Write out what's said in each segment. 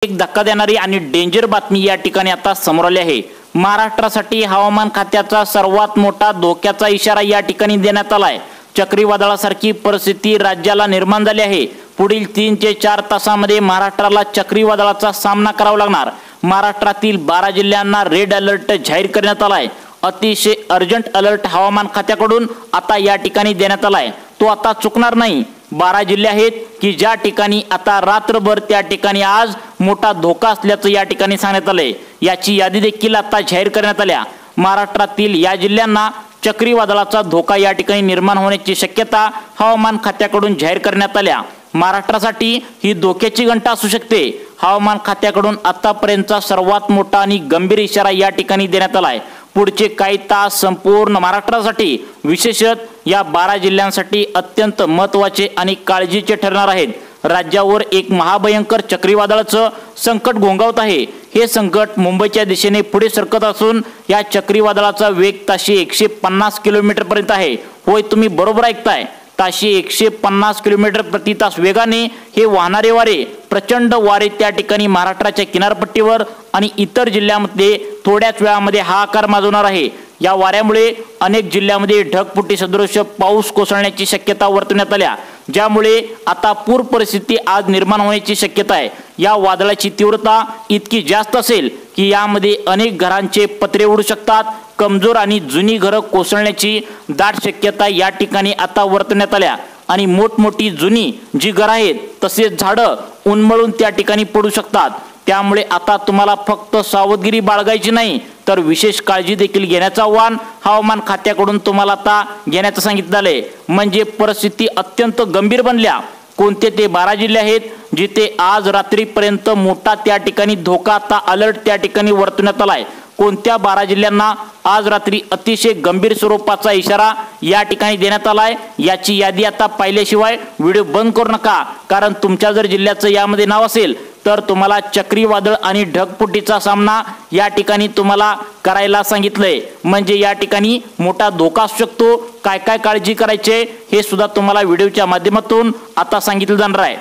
एक धक्का देणारी आणि डेंजर बातमी या ठिकाणी आता समोर आली आहे। महाराष्ट्रासाठी हवामान खात्याचा सर्वात मोठा धोक्याचा इशारा या ठिकाणी देण्यात आलाय। चक्रीवादळासारखी परिस्थिती राज्याला निर्माण झाली आहे। पुढील 3 ते 4 तासांमध्ये महाराष्ट्राला चक्रीवादळाचा सामना करावा लागणार। महाराष्ट्रातील 12 जिल्ह्यांना रेड अलर्ट जाहीर करण्यात आलाय। अतिशय अर्जंट अलर्ट हवामान खात्याकडून आता या ठिकाणी देण्यात आलाय। तो आता चुकणार नाही। 12 जिल्हे आहेत की ज्या ठिकाणी आता रात्रभर त्या ठिकाणी आज मोठा धोका असल्याचं या ठिकाणी सांगण्यात आले। याची यादी देखील आता जाहीर करण्यात आल्या। महाराष्ट्रातील या जिल्ह्यांना चक्रीवादळाचा धोका या ठिकाणी निर्माण होण्याची शक्यता हवामान खात्याकडून जाहीर करण्यात आल्या। महाराष्ट्रासाठी ही धोक्याची घंटा असू शकते। हवामान खात्याकडून आतापर्यंतचा सर्वात मोठा आणि गंभीर इशारा या ठिकाणी देण्यात आलाय। पुढचे काही तास संपूर्ण महाराष्ट्रासाठी विशेषतः या 12 जिल्ह्यांसाठी अत्यंत महत्त्वाचे आणि काळजीचे ठरणार आहेत। राज्यावर एक महाभयंकर चक्रीवादळाचं संकट घोंघावत आहे। हे संकट मुंबईच्या दिशेने पुढे सरकत असून या चक्रीवादळाचा वेग ताशी 150 किलोमीटर पर्यंत आहे। होय, तुम्ही बरोबर ऐकताय, ताशी 150 किलोमीटर प्रति तास वेगाने हे वाहणारे वारे, प्रचंड वारे त्या ठिकाणी महाराष्ट्राच्या किनारपट्टीवर आणि इतर जिल्ह्यांमध्ये थोड्याच वेळामध्ये हाहाकार माजवणार आहे। या वाऱ्यामुळे अनेक जिल्ह्यांमध्ये ढगफुटी सदृश पाऊस कोसळण्याची शक्यता वर्तवण्यात आल्या, ज्यामुळे आता पूर परिस्थिती आज निर्माण होण्याची शक्यता आहे। या वादळाची तीव्रता इतकी जास्त असेल की यामध्ये अनेक घरांचे पत्रे उडू शकतात। कमजोर आणि जुनी घरं कोसळण्याची दाट शक्यता या ठिकाणी आता वर्तवण्यात आल्या आणि मोठमोठी जुनी जी घरं आहेत तसेच झाडं उन्मळून त्या ठिकाणी पडू शकतात। त्यामुळे आता तुम्हाला फक्त सावधगिरी बाळगायची नाही तर विशेष काळजी देखील घेण्याचं आव्हान हवामान खात्याकडून तुम्हाला आता घेण्याचं सांगितलं आहे। म्हणजे परिस्थिती अत्यंत गंभीर बनल्या। कोणते ते 12 जिल्हे आहेत जिथे आज रात्रीपर्यंत मोठा त्या ठिकाणी धोका आता अलर्ट त्या ठिकाणी वर्तवण्यात आलाय। कोणत्या 12 जिल्ह्यांना आज रात्री अतिशय गंभीर स्वरूपाचा इशारा या ठिकाणी देण्यात आलाय याची यादी आता पाहिल्याशिवाय व्हिडिओ बंद करू नका। कारण तुमच्या जर जिल्ह्याचं यामध्ये नाव असेल तर तुम्हाला चक्रीवादळ आणि ढगफुटीचा सामना या ठिकाणी तुम्हाला करायला सांगितलंय। म्हणजे या ठिकाणी मोठा धोका असू शकतो। काय काय काळजी करायची हे सुद्धा तुम्हाला व्हिडिओच्या माध्यमातून आता सांगितलं जाणार आहे।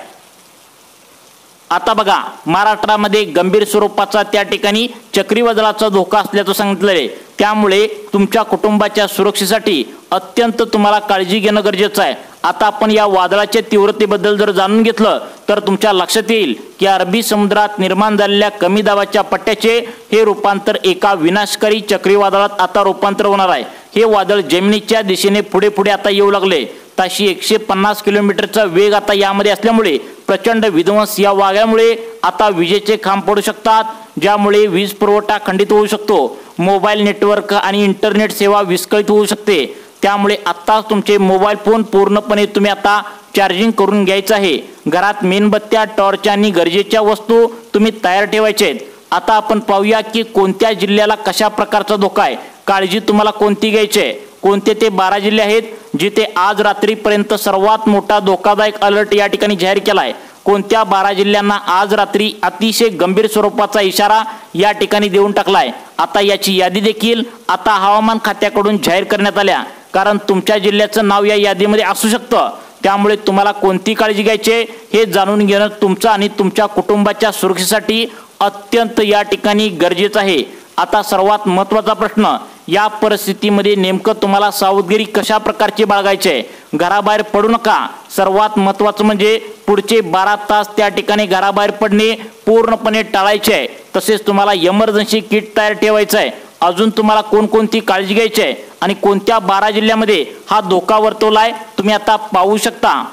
आता बघा, महाराष्ट्रामध्ये गंभीर स्वरूपाचा त्या ठिकाणी चक्रीवादळाचा धोका असल्याचं सांगितलं आहे। त्यामुळे तुमच्या कुटुंबाच्या सुरक्षेसाठी अत्यंत तुम्हाला काळजी घेणं गरजेचं आहे। आता आपण या वादळाच्या तीव्रतेबद्दल जर जाणून घेतलं तर तुमच्या लक्षात येईल की अरबी समुद्रात निर्माण झालेल्या कमी दाबाच्या पट्ट्याचे हे रूपांतर एका विनाशकारी चक्रीवादळात आता रूपांतर होणार आहे। हे वादळ जमिनीच्या दिशेने पुढे पुढे आता येऊ लागले। ताशी 150 किलोमीटरचा वेग आता यामध्ये असल्यामुळे प्रचंड विध्वंस या वाऱ्यामुळे आता विजेचे खांब पडू शकतात, ज्यामुळे वीज पुरवठा खंडित होऊ शकतो। मोबाईल नेटवर्क आणि इंटरनेट सेवा विस्कळीत होऊ शकते। त्यामुळे आता तुमचे मोबाईल फोन पूर्णपणे तुम्ही आता चार्जिंग करून घ्यायचं आहे। घरात मेणबत्त्या, टॉर्च आणि गरजेच्या वस्तू तुम्ही तयार ठेवायच्या आहेत। आता आपण पाहूया की कोणत्या जिल्ह्याला कशा प्रकारचा धोका आहे, काळजी तुम्हाला कोणती घ्यायची आहे। कोणते ते 12 जिल्हे आहेत जिथे आज रात्रीपर्यंत सर्वात मोठा धोकादायक अलर्ट या ठिकाणी जाहीर केला आहे। कोणत्या 12 जिल्ह्यांना आज रात्री अतिशय गंभीर स्वरूपाचा इशारा या ठिकाणी देऊन टाकलाय। आता याची यादी देखील आता हवामान खात्याकडून जाहीर करण्यात आल्या, कारण तुमच्या जिल्ह्याचं नाव या यादीमध्ये असू शकतं। त्यामुळे तुम्हाला कोणती काळजी घ्यायची हे जाणून घेणं तुमच्या आणि तुमच्या कुटुंबाच्या सुरक्षेसाठी अत्यंत या ठिकाणी गरजेचं आहे। आता सर्वात महत्त्वाचा प्रश्न, या परिस्थितीमध्ये नेमकं तुम्हाला सावधगिरी कशा प्रकारची बाळगायची आहे। घराबाहेर पडू नका। सर्वात महत्त्वाचं म्हणजे पुढचे 12 तास त्या ठिकाणी घराबाहेर पडणे पूर्णपणे टाळायचे आहे। तसेच तुम्हाला इमर्जन्सी किट तयार ठेवायचं आहे। अजून तुम्हाला कोणकोणती काळजी घ्यायची आहे आणि कोणत्या 12 जिल्ह्यामध्ये हा धोका वर्तवलाय तुम्ही आता पाहू शकता।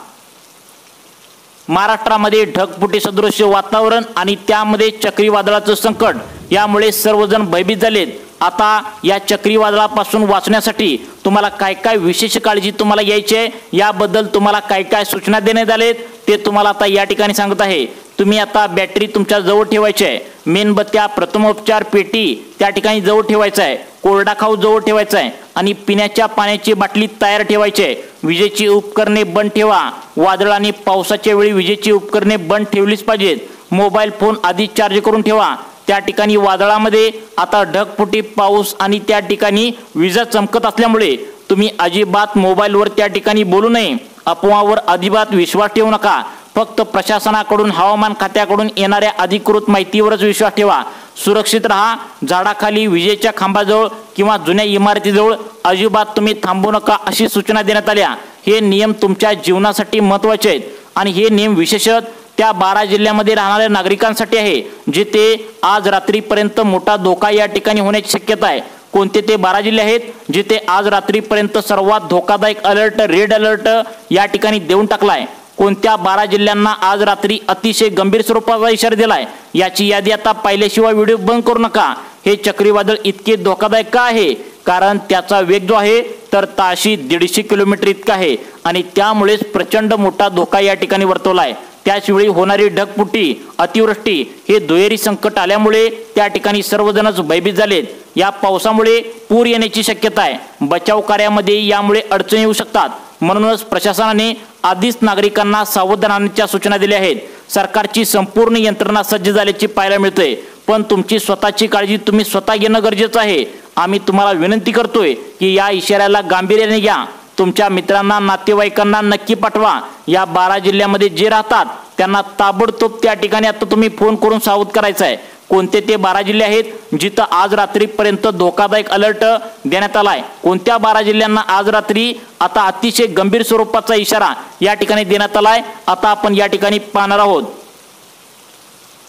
महाराष्ट्रामध्ये ढगफुटी सदृश वातावरण आणि त्यामध्ये चक्रीवादळाचं संकट, यामुळे सर्वजण भयभीत झालेत। आता या चक्रीवादळापासून वाचण्यासाठी तुम्हाला काय काय विशेष काळजी तुम्हाला घ्यायची आहे याबद्दल तुम्हाला काय काय सूचना देण्यात आलेत ते तुम्हाला आता या ठिकाणी सांगत आहे। तुम्ही आता बॅटरी तुमच्या जवळ ठेवायची आहे। मेणबत्त्या, प्रथमोपचार पेटी त्या ठिकाणी जवळ ठेवायचा आहे। कोरडा खाऊ जवळ ठेवायचा आहे आणि पिण्याच्या पाण्याची बाटली तयार ठेवायची आहे। विजेची उपकरणे बंद ठेवा। वादळ आणि पावसाच्या वेळी विजेची उपकरणे बंद ठेवलीच पाहिजेत। मोबाईल फोन आधी चार्ज करून ठेवा। त्या ठिकाणी वादळामध्ये आता ढगफुटी, पाऊस आणि त्या ठिकाणी विजा चमकत असल्यामुळे तुम्ही अजिबात मोबाईलवर त्या ठिकाणी बोलू नये। अफवावर अजिबात विश्वास ठेवू नका। फक्त प्रशासनाकडून हवामान खात्याकडून येणाऱ्या अधिकृत माहितीवरच विश्वास ठेवा. सुरक्षित राहा. झाडाखाली, विजेच्या खांबाजवळ किंवा जुन्या इमारतीजवळ अजिबात तुम्ही थांबू नका अशी सूचना देण्यात आल्या. हे नियम तुमच्या जीवनासाठी महत्त्वाचे आहेत आणि हे नियम विशेषतः त्या 12 जिल्ह्यामध्ये राहणाऱ्या नागरिकांसाठी आहे जिथे आज रात्रीपर्यंत मोठा धोका या ठिकाणी होण्याची शक्यता आहे. कोणते ते 12 जिल्हे आहेत जिथे आज रात्रीपर्यंत सर्वात धोकादायक अलर्ट, रेड अलर्ट या ठिकाणी देऊन टाकलाय? कोणत्या 12 जिल्ह्यांना आज रात्री अतिशय गंभीर स्वरूपाचा इशारा दिलाय? याची यादी आता पाहिल्याशिवाय व्हिडिओ बंद करू नका. हे चक्रीवादळ इतके धोकादायक का आहे? कारण त्याचा वेग जो आहे तर ताशी 150 किलोमीटर इतका आहे आणि त्यामुळेच प्रचंड मोठा धोका या ठिकाणी वर्तवलाय. त्याचवेळी होणारी ढगफुटी, अतिवृष्टी हे दुहेरी संकट आल्यामुळे त्या ठिकाणी सर्वजणच भयभीत झालेत. या पावसामुळे पूर येण्याची शक्यता आहे. बचाव कार्यामध्ये यामुळे अडचणी येऊ शकतात. म्हणूनच प्रशासनाने आधीच नागरिकांना सावध राहण्याच्या सूचना दिल्या आहेत. सरकारची संपूर्ण यंत्रणा सज्ज झाल्याची पाहायला मिळते, पण तुमची स्वतःची काळजी तुम्ही स्वतः घेणं गरजेचं आहे. आम्ही तुम्हाला विनंती करतोय की या इशाऱ्याला गांभीर्याने घ्या. तुमच्या मित्रांना, नातेवाईकांना नक्की पाठवा. या 12 जिल्ह्यामध्ये जे राहतात त्यांना ताबडतोब त्या ठिकाणी आता तुम्ही फोन करून सावध करायचं आहे. कोणते ते 12 जिल्हे आहेत जिथं आज रात्रीपर्यंत धोकादायक अलर्ट देण्यात आलाय? कोणत्या 12 जिल्ह्यांना आज रात्री आता अतिशय गंभीर स्वरूपाचा इशारा या ठिकाणी देण्यात आलाय? आता आपण या ठिकाणी पाहणार आहोत.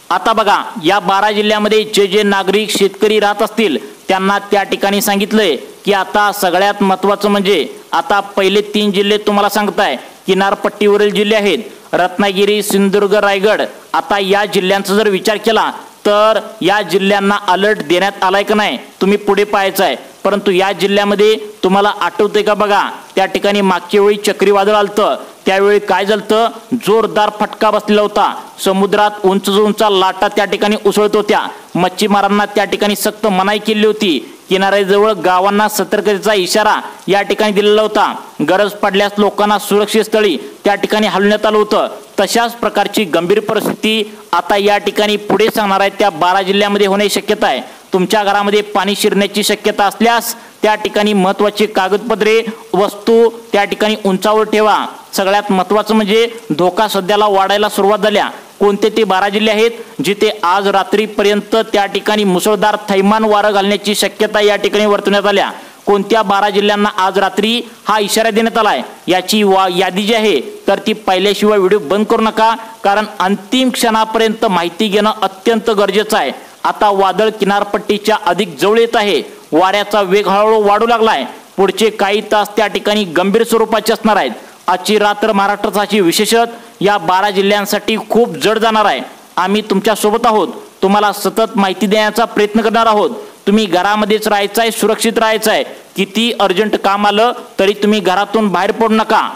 आता बघा, या 12 जिल्ह्यामध्ये जे नागरिक, शेतकरी राहत असतील त्यांना त्या ठिकाणी सांगितलंय की आता सगळ्यात महत्त्वाचं म्हणजे आता पहिले 3 जिल्हे तुम्हाला सांगताय किनारपट्टीवरील जिल्हे आहेत, रत्नागिरी, सिंधुदुर्ग, रायगड. आता या जिल्ह्यांचा जर विचार केला तर या जिल्ह्यांना अलर्ट देण्यात आलाय का नाही तुम्ही पुढे पाहायचं आहे. परंतु या जिल्ह्यामध्ये तुम्हाला आठवतंय का बघा, त्या ठिकाणी मागच्या वेळी चक्रीवादळ आलतं त्यावेळी काय झालं? जोरदार फटका बसलेला होता. समुद्रात उंच उंच लाटा त्या ठिकाणी उसळत होत्या. मच्छीमारांना त्या ठिकाणी सक्त मनाई केली होती. किनाऱ्याजवळ गावांना सतर्कतेचा इशारा या ठिकाणी दिलेला होता. गरज पडल्यास लोकांना सुरक्षित स्थळी त्या ठिकाणी हलवण्यात आलं होतं. तशाच प्रकारची गंभीर परिस्थिती आता या ठिकाणी पुढे सांगणार आहे त्या 12 जिल्ह्यामध्ये होण्याची शक्यता आहे. तुमच्या घरामध्ये पाणी शिरण्याची शक्यता असल्यास त्या ठिकाणी महत्त्वाची कागदपत्रे, वस्तू त्या ठिकाणी उंचावर ठेवा. सगळ्यात महत्त्वाचं म्हणजे धोका सध्याला वाढायला सुरुवात झाल्या. कोणते ते 12 जिल्हे आहेत जिथे आज रात्रीपर्यंत त्या ठिकाणी मुसळधार थैमान वारं घालण्याची शक्यता या ठिकाणी वर्तवण्यात आल्या? कोणत्या 12 जिल्ह्यांना आज रात्री हा इशारा देण्यात आलाय? याची यादी जी आहे तर ती पाहिल्याशिवाय व्हिडिओ बंद करू नका, कारण अंतिम क्षणापर्यंत माहिती घेणं अत्यंत गरजेचं आहे. आता वादळ किनारपट्टीच्या अधिक जवळ येत आहे. वाऱ्याचा वेग हळूहळू वाढू लागलाय. पुढचे काही तास त्या ठिकाणी गंभीर स्वरूपाचे असणार आहेत. आजची रात्र महाराष्ट्राची विशेषतः या 12 जिल्ह्यांसाठी खूप जड जाणार आहे. आम्ही तुमच्या सोबत आहोत. तुम्हाला सतत माहिती देण्याचा प्रयत्न करणार आहोत. तुम्ही घरामध्येच राहायचं आहे, सुरक्षित राहायचं आहे. किती अर्जंट काम आलं तरी तुम्ही घरातून बाहेर पडू नका.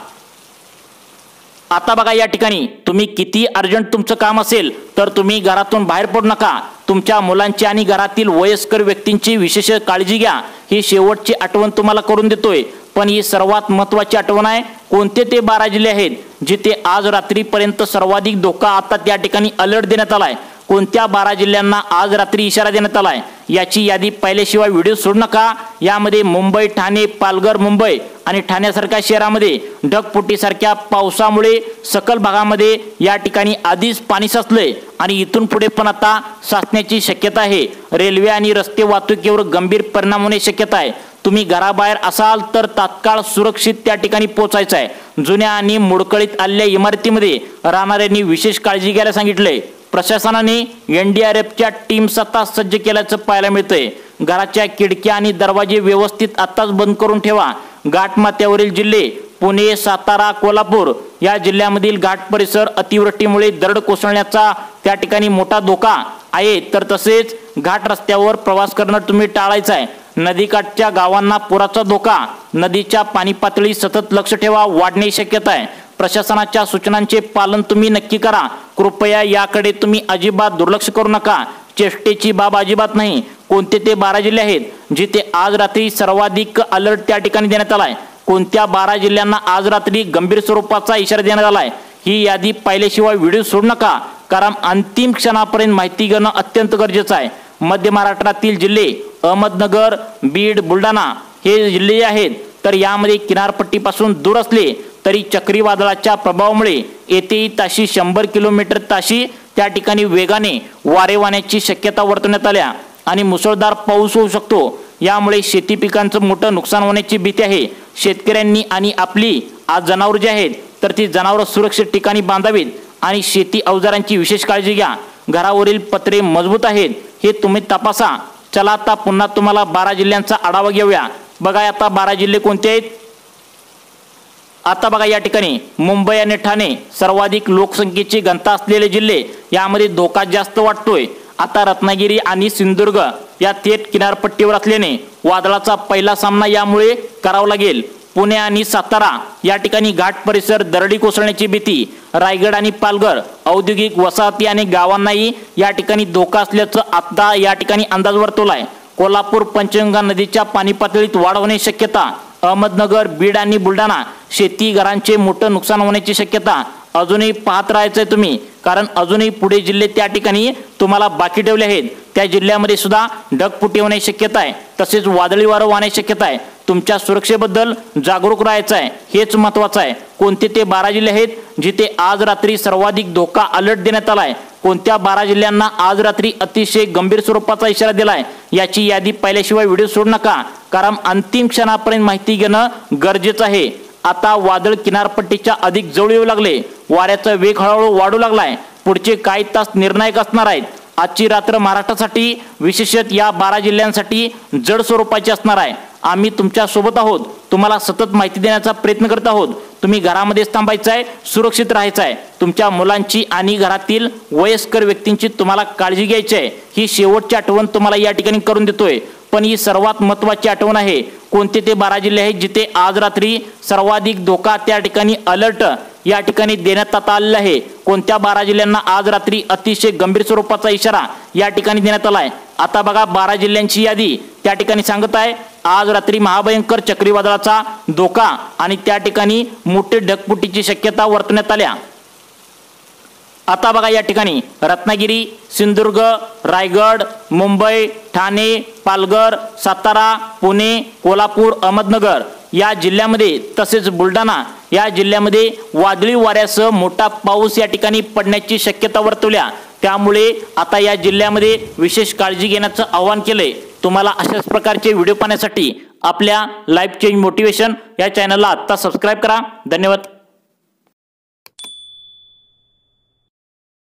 आता बघा, या ठिकाणी तुम्ही किती अर्जंट तुमचं काम असेल तर तुम्ही घरातून बाहेर पडू नका. तुमच्या मुलांची आणि घरातील वयस्कर व्यक्तींची विशेष काळजी घ्या. ही शेवटची आठवण तुम्हाला करून देतोय, पण ही सर्वात महत्त्वाची आठवण आहे. कोणते ते 12 जिल्हे आहेत जिथे आज रात्रीपर्यंत सर्वाधिक धोका आता त्या ठिकाणी अलर्ट देण्यात आलाय? कोणत्या 12 जिल्ह्यांना आज रात्री इशारा देण्यात आलाय? याची यादी पाहिल्याशिवाय व्हिडिओ सोडू नका. यामध्ये मुंबई, ठाणे, पालघर, मुंबई आणि ठाण्यासारख्या शहरामध्ये ढगफुटीसारख्या पावसामुळे सकल भागामध्ये या ठिकाणी आधीच पाणी साचलंय आणि इथून पुढे पण आता साचण्याची शक्यता आहे. रेल्वे आणि रस्ते वाहतुकीवर गंभीर परिणाम होण्याची शक्यता आहे. तुम्ही घराबाहेर असाल तर तात्काळ सुरक्षित त्या ठिकाणी पोहोचायचं आहे. जुन्या आणि मोडकळीत आलेल्या इमारतीमध्ये राहणाऱ्यांनी विशेष काळजी घ्यायला सांगितलंय. प्रशासनाने NDRFच्या टीम्स आता सज्ज केल्याचं पाहायला मिळतंय. घराच्या खिडक्या आणि दरवाजे व्यवस्थित आताच बंद करून ठेवा. घाटमाथ्यावरील जिल्हे पुणे, सातारा, कोल्हापूर या जिल्ह्यामधील घाट परिसर अतिवृष्टीमुळे दरड कोसळण्याचा त्या ठिकाणी मोठा धोका आहे. तर तसेच घाट रस्त्यावर प्रवास करणं तुम्ही टाळायचं आहे. नदीकाठच्या गावांना पुराचा धोका, नदीच्या पाणी पातळी सतत लक्ष ठेवा, वाढण्याची शक्यता आहे. प्रशासनाच्या सूचनांचे पालन तुम्ही नक्की करा. कृपया याकडे तुम्ही अजिबात दुर्लक्ष करू नका. चेष्टेची बाब अजिबात नाही. कोणते ते 12 जिल्हे आहेत जिथे आज रात्री सर्वाधिक अलर्ट त्या ठिकाणी देण्यात आलाय? कोणत्या 12 जिल्ह्यांना आज रात्री गंभीर स्वरूपाचा इशारा देण्यात आलाय? ही यादी पाहिल्याशिवाय व्हिडिओ सोडू नका, कारण अंतिम क्षणापर्यंत माहिती घेणं अत्यंत गरजेचं आहे. मध्य महाराष्ट्रातील जिल्हे अहमदनगर, बीड, बुलढाणा हे जिल्हे आहेत. तर यामध्ये किनारपट्टीपासून दूर असले तरी चक्रीवादळाच्या प्रभावामुळे येथेही ताशी 100 किलोमीटर ताशी त्या ठिकाणी वेगाने वारे वाहण्याची शक्यता वर्तवण्यात आल्या आणि मुसळधार पाऊस होऊ शकतो। यामुळे शेती पिकांचं मोठं नुकसान होण्याची भीती आहे। शेतकऱ्यांनी आणि आपली आज जनावर जे आहेत तर ती जनावर सुरक्षित ठिकाणी बांधावीत आणि शेती अवजारांची विशेष काळजी घ्या। घरावरील पत्रे मजबूत आहेत हे तुम्ही तपासा। चला आता पुन्हा तुम्हाला 12 जिल्ह्यांचा आढावा घेऊया। बघा आता 12 जिल्हे कोणते आहेत। आता बघा या ठिकाणी मुंबई आणि ठाणे सर्वाधिक लोकसंख्येची घनता असलेले जिल्हे, यामध्ये धोका जास्त वाटतोय। आता रत्नागिरी आणि सिंधुदुर्ग या थेट किनारपट्टीवर असल्याने वादळाचा पहिला सामना यामुळे करावा लागेल। पुणे आणि सातारा या ठिकाणी घाट परिसर दरडी कोसळण्याची भीती। रायगड आणि पालघर औद्योगिक वसाहती आणि गावांनाही या ठिकाणी धोका असल्याचं आता या ठिकाणी अंदाज वर्तवलाय। कोल्हापूर पंचगंगा नदीच्या पाणी पातळीत वाढ होण्याची शक्यता। अहमदनगर, बीड आणि बुलढाणा शेती घरांचे मोठं नुकसान होण्याची शक्यता। अजूनही पाहत राहायचंय तुम्ही, कारण अजूनही पुढे जिल्हे त्या ठिकाणी तुम्हाला बाकी ठेवले आहेत। त्या जिल्ह्यामध्ये सुद्धा ढगफुटी होण्याची शक्यता आहे, तसेच वादळी वारं वाहण्याची शक्यता आहे। तुमच्या सुरक्षेबद्दल जागरूक राहायचं आहे, हेच महत्त्वाचं आहे। कोणते ते 12 जिल्हे आहेत जिथे आज रात्री सर्वाधिक धोका अलर्ट देण्यात आलाय, कोणत्या 12 जिल्ह्यांना आज रात्री अतिशय गंभीर स्वरूपाचा इशारा दिलाय, याची यादी पाहिल्याशिवाय व्हिडिओ सोडू नका, कारण अंतिम क्षणापर्यंत माहिती घेणं गरजेचं आहे। आता वादळ किनारपट्टीच्या अधिक जवळ येऊ लागले, वाऱ्याचा वेग हळूहळू वाढू लागलाय। पुढचे काही तास निर्णायक असणार आहेत। आजची रात्र महाराष्ट्रासाठी विशेषतः या 12 जिल्ह्यांसाठी जड स्वरूपाची असणार आहे। आम्ही तुमच्या सोबत आहोत, तुम्हाला सतत माहिती देण्याचा प्रयत्न करत आहोत। तुम्ही घरामध्येच थांबायचं आहे, सुरक्षित राहायचं आहे। तुमच्या मुलांची आणि घरातील वयस्कर व्यक्तींची तुम्हाला काळजी घ्यायची आहे। ही शेवटची आठवण तुम्हाला या ठिकाणी करून देतोय, पण ही सर्वात महत्त्वाची आठवण आहे। कोणते ते 12 जिल्हे आहेत जिथे आज रात्री सर्वाधिक धोका त्या ठिकाणी अलर्ट या ठिकाणी देण्यात आलेला आहे। कोणत्या 12 जिल्ह्यांना आज रात्री अतिशय गंभीर स्वरूपाचा इशारा या ठिकाणी देण्यात आलाय। आता बघा 12 जिल्ह्यांची यादी त्या ठिकाणी सांगत आहे। आज रात्री महाभयंकर चक्रीवादळाचा धोका आणि त्या ठिकाणी मोठे ढगफुटीची शक्यता वर्तवण्यात आल्या। आता बघा या ठिकाणी रत्नागिरी, सिंधुदुर्ग, रायगड, मुंबई, ठाणे, पालघर, सातारा, पुणे, कोल्हापूर, अहमदनगर या जिल्ह्यामध्ये तसेच बुलढाणा या जिल्ह्यामध्ये वादळी वाऱ्यासह मोठा पाऊस या ठिकाणी पडण्याची शक्यता वर्तवल्या। त्यामुळे आता या जिल्ह्यामध्ये विशेष काळजी घेण्याचं आवाहन केलंय। तुम्हाला अशाच प्रकारचे व्हिडिओ पाहण्यासाठी आपल्या लाईफ चेंज मोटिवेशन या चॅनलला आता सबस्क्राइब करा। धन्यवाद।